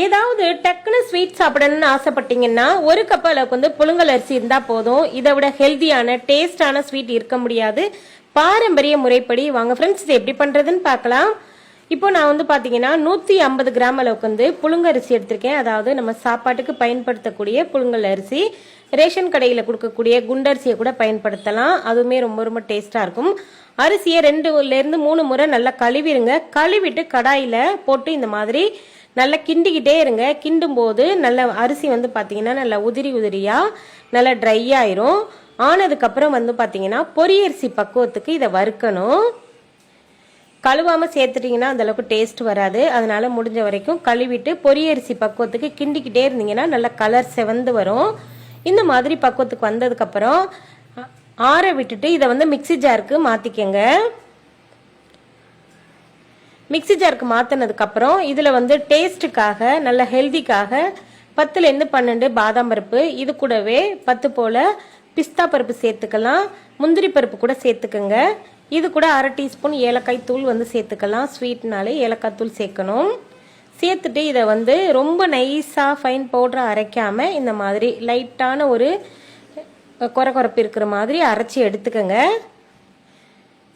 ஏதாவது டக்குன்னு ஸ்வீட் சாப்பிடணும்னு ஆசைப்பட்டீங்கன்னா ஒரு கப் அளவுக்கு வந்து புழுங்கல் அரிசி இருந்தா போதும். இதை விட ஹெல்தியான டேஸ்டான ஸ்வீட் இருக்க முடியாது. பாரம்பரிய முறைப்படி வாங்க ஃப்ரெண்ட்ஸ், இது எப்படி பண்றதுன்னு பார்க்கலாம். இப்போ நான் வந்து பாத்தீங்கன்னா 150 கிராம் அளவுக்கு வந்து புழுங்கரிசி எடுத்திருக்கேன். அதாவது நம்ம சாப்பாட்டுக்கு பயன்படுத்தக்கூடிய புழுங்கல் அரிசி. ரேஷன் கடையில் கொடுக்கக்கூடிய குண்டரிசியை கூட பயன்படுத்தலாம், அதுவுமே ரொம்ப ரொம்ப டேஸ்டா இருக்கும். அரிசியை 2 3 முறை நல்லா கழுவிடுங்க. கழுவிட்டு கடாயில போட்டு இந்த மாதிரி நல்லா கிண்டிக்கிட்டே இருங்க. கிண்டும் போது நல்ல அரிசி வந்து பாத்தீங்கன்னா நல்லா உதிரி உதிரியா நல்லா ட்ரை ஆயிரும். ஆனதுக்கப்புறம் வந்து பாத்தீங்கன்னா பொரியரிசி பக்குவத்துக்கு இதை வறுக்கணும். கழுவாம சேர்த்துட்டீங்கன்னா அந்த அளவுக்கு டேஸ்ட் வராது. அதனால முடிஞ்ச வரைக்கும் கழுவிட்டு பொரியரிசி பக்குவத்துக்கு கிண்டிக்கிட்டே இருந்தீங்கன்னா நல்ல கலர் செவந்து வரும். இந்த மாதிரி பக்குவத்துக்கு வந்ததுக்கு அப்புறம் ஆற விட்டுட்டு இதை வந்து மிக்சி ஜாருக்கு மாத்திக்கங்க. மிக்சி ஜாருக்கு மாத்தினதுக்கு அப்புறம் இதுல வந்து டேஸ்டுக்காக நல்ல ஹெல்திக்காக 10 - 12 பாதாம் பருப்பு, இது கூடவே 10 போல பிஸ்தா பருப்பு சேர்த்துக்கலாம். முந்திரி பருப்பு கூட சேர்த்துக்கங்க. இது கூட 1/2 டீஸ்பூன் ஏலக்காய் தூள் வந்து சேர்த்துக்கலாம். ஸ்வீட்னாலே ஏலக்காய் தூள் சேர்க்கணும். சேர்த்துட்டு இதை வந்து ரொம்ப நைஸா ஃபைன் பவுடரா அரைக்காம இந்த மாதிரி லைட்டான ஒரு கொரகொரப்பு இருக்கிற மாதிரி அரைச்சி எடுத்துக்கங்க.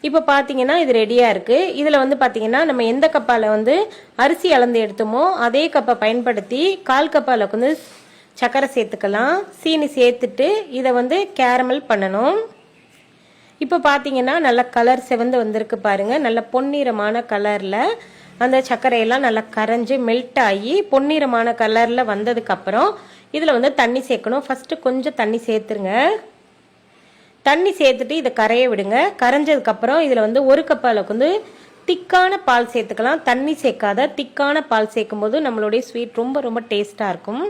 இப்போ பார்த்தீங்கன்னா இது ரெடியாக இருக்குது. இதில் வந்து பார்த்தீங்கன்னா நம்ம எந்த கப்பால் வந்து அரிசி அளந்து எடுத்தோமோ அதே கப்பை பயன்படுத்தி 1/4 கப் அளவுக்கு வந்து சர்க்கரை சேர்த்துக்கலாம். சீனி சேர்த்துட்டு இதை வந்து கேரமல் பண்ணணும். இப்போ பார்த்தீங்கன்னா நல்ல கலர் செவந்து வந்திருக்கு பாருங்க. நல்ல பொன்னிறமான கலரில் அந்த சர்க்கரையெல்லாம் நல்லா கரைஞ்சி மெல்ட் ஆகி பொன்னிறமான கலரில் வந்ததுக்கப்புறம் இதில் வந்து தண்ணி சேர்க்கணும். ஃபஸ்ட்டு கொஞ்சம் தண்ணி சேர்த்துருங்க. தண்ணி சேர்த்துட்டு இதை கரைய விடுங்க. கரைஞ்சதுக்கப்புறம் இதில் வந்து 1 கப் அளவுக்கு வந்து திக்கான பால் சேர்த்துக்கலாம். தண்ணி சேர்க்காத திக்கான பால் சேர்க்கும் போது நம்மளுடைய ஸ்வீட் ரொம்ப ரொம்ப டேஸ்டாக இருக்கும்.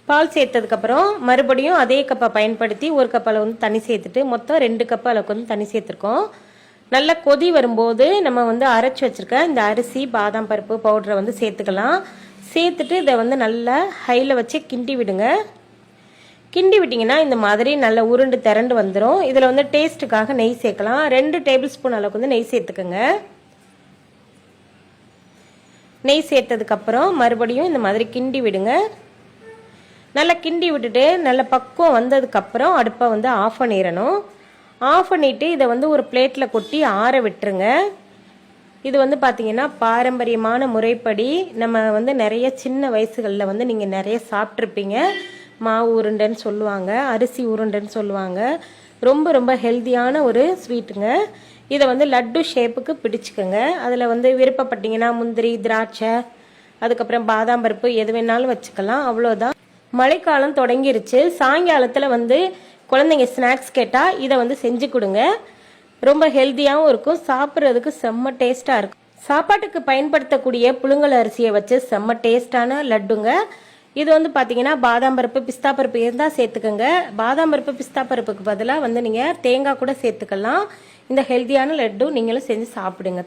பால் சேர்த்ததுக்கப்புறம் மறுபடியும் அதே கப்பை பயன்படுத்தி 1 கப் அளவு வந்து தண்ணி சேர்த்துட்டு மொத்தம் 2 கப் அளவுக்கு வந்து தண்ணி சேர்த்துருக்கோம். நல்லா கொதி வரும்போது நம்ம வந்து அரைச்சி வச்சிருக்க இந்த அரிசி பாதாம் பருப்பு பவுடரை வந்து சேர்த்துக்கலாம். சேர்த்துட்டு இதை வந்து நல்லா ஹையில் வச்சு கிண்டி விடுங்க. கிண்டி விட்டிங்கன்னா இந்த மாதிரி நல்லா உருண்டு திரண்டு வந்துடும். இதில் வந்து டேஸ்ட்டுக்காக நெய் சேர்க்கலாம். 2 டேபிள் ஸ்பூன் அளவுக்கு வந்து நெய் சேர்த்துக்கோங்க. நெய் சேர்த்ததுக்கப்புறம் மறுபடியும் இந்த மாதிரி கிண்டி விடுங்க. நல்லா கிண்டி விட்டுட்டு நல்ல பக்குவம் வந்ததுக்கப்புறம் அடுப்பை வந்து ஆஃப் பண்ணிடணும். ஆஃப் பண்ணிவிட்டு இதை வந்து ஒரு பிளேட்டில் கொட்டி ஆற விட்டுருங்க. இது வந்து பார்த்தீங்கன்னா பாரம்பரியமான முறைப்படி நம்ம வந்து நிறைய சின்ன வயசுகளில் வந்து நீங்கள் நிறைய சாப்பிட்ருப்பீங்க. மாவு உருண்டைன்னு சொல்லுவாங்க, அரிசி உருண்டைன்னு சொல்லுவாங்க. ரொம்ப ரொம்ப ஹெல்த்தியான ஒரு ஸ்வீட்டுங்க. இதை வந்து லட்டு ஷேப்புக்கு பிடிச்சிக்கோங்க. அதில் வந்து விருப்பப்பட்டீங்கன்னா முந்திரி, திராட்சை, அதுக்கப்புறம் பாதாம் பருப்பு எது வேணாலும் வச்சுக்கலாம். அவ்வளோதான். மழைக்காலம் தொடங்கிருச்சு. சாயங்காலத்தில் வந்து குழந்தைங்க ஸ்நாக்ஸ் கேட்டால் இதை வந்து செஞ்சு கொடுங்க. ரொம்ப ஹெல்த்தியாகவும் இருக்கும், சாப்பிட்றதுக்கு செம்ம டேஸ்ட்டாக இருக்கும். சாப்பாட்டுக்கு பயன்படுத்தக்கூடிய புழுங்கல் அரிசியை வச்சு செம்ம டேஸ்டான லட்டுங்க. இது வந்து பார்த்தீங்கன்னா பாதாம் பருப்பு பிஸ்தா பருப்பு இருந்தால் சேர்த்துக்கோங்க. பாதாம் பருப்பு பிஸ்தா பருப்புக்கு பதிலாக வந்து நீங்கள் தேங்காய் கூட சேர்த்துக்கலாம். இந்த ஹெல்த்தியான லட்டு நீங்களும் செஞ்சு சாப்பிடுங்க.